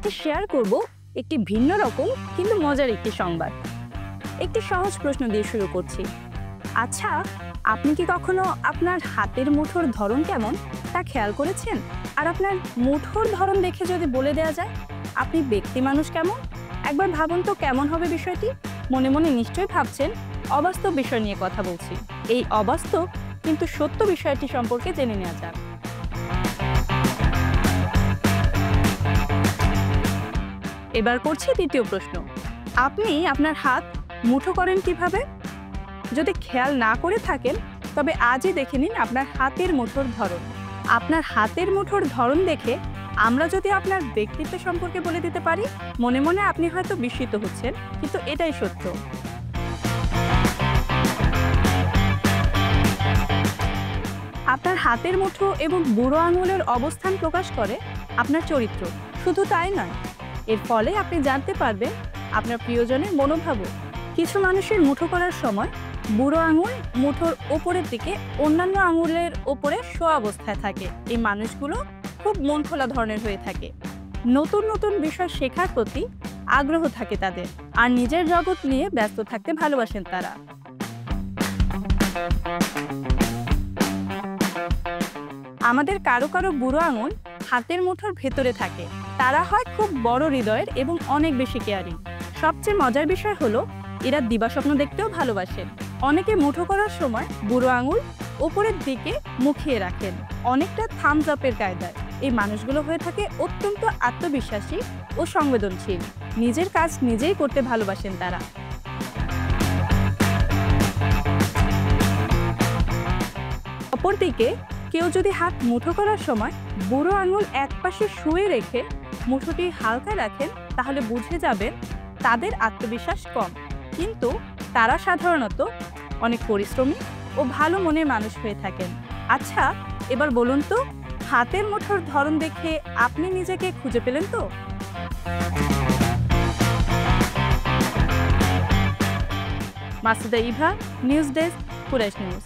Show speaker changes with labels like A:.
A: সাথে শেয়ার করব একটি ভিন্ন রকম কিন্তু মজার একটি সংবাদ। একটি সহজ প্রশ্ন দিয়ে শুরু করছি। আচ্ছা, আপনি কি কখনো আপনার হাতের মুঠোর ধরন কেমন তা খেয়াল করেছেন? আর আপনার মুঠোর ধরন দেখে যদি বলে দেওয়া যায় আপনি ব্যক্তি মানুষ কেমন, একবার ভাবুন তো কেমন হবে বিষয়টি। মনে মনে নিশ্চয়ই ভাবছেন অবাস্তব বিষয় নিয়ে কথা বলছি। এই অবাস্তব কিন্তু সত্য বিষয়টি সম্পর্কে জেনে নেওয়া যাক। এবার করছি দ্বিতীয় প্রশ্ন। আপনি আপনার হাত মুঠো করেন কিভাবে? যদি খেয়াল না করে থাকেন তবে আজই দেখে নিন আপনার হাতের মুঠোর ধরন। আপনার হাতের মুঠোর ধরন দেখে আমরা যদি আপনার ব্যক্তিত্ব সম্পর্কে বলে দিতে পারি, মনে মনে আপনি হয়তো বিস্মিত হচ্ছেন, কিন্তু এটাই সত্য। আপনার হাতের মুঠো এবং বুড়ো আঙুলের অবস্থান প্রকাশ করে আপনার চরিত্র। শুধু তাই নয়, এর ফলে আপনি জানতে পারবেন আপনার প্রিয়জনের মনোভাবও। কিছু মানুষের মুঠো করার সময় বুড়ো আঙুল মুঠোর ওপরের দিকে অন্যান্য আঙুলের ওপরে শোয়া অবস্থায় থাকে। এই মানুষগুলো খুব মন খোলা ধরনের হয়ে থাকে। নতুন নতুন বিষয় শেখার প্রতি আগ্রহ থাকে তাদের, আর নিজের জগৎ নিয়ে ব্যস্ত থাকতে ভালোবাসেন তারা। আমাদের কারো কারো বুড়ো আঙুল হাতের মুঠোর ভেতরে থাকে। তারা হয় খুব বড় হৃদয়ের এবং অনেক বেশি কেয়ারিং। সবচেয়ে মজার বিষয় হলো এরা দিবাস্বপ্ন দেখতেও ভালোবাসেন। অনেকে মুঠো করার সময় বুড়ো আঙুল ওপরের দিকে মুখিয়ে রাখেন, অনেকটা থামস আপের কায়দায়। এই মানুষগুলো হয়ে থাকে অত্যন্ত আত্মবিশ্বাসী ও সংবেদনশীল। নিজের কাজ নিজেই করতে ভালোবাসেন তারা। অপরদিকে কেউ যদি হাত মুঠো করার সময় বুড়ো আঙুল একপাশে শুয়ে রেখে মুঠোটি হালকা রাখেন, তাহলে বুঝে যাবেন তাদের আত্মবিশ্বাস কম, কিন্তু তারা সাধারণত অনেক পরিশ্রমী ও ভালো মনের মানুষ হয়ে থাকেন। আচ্ছা, এবার বলুন তো, হাতের মুঠোর ধরন দেখে আপনি নিজেকে খুঁজে পেলেন তো? Masuda Eva, news desk, Quraish news.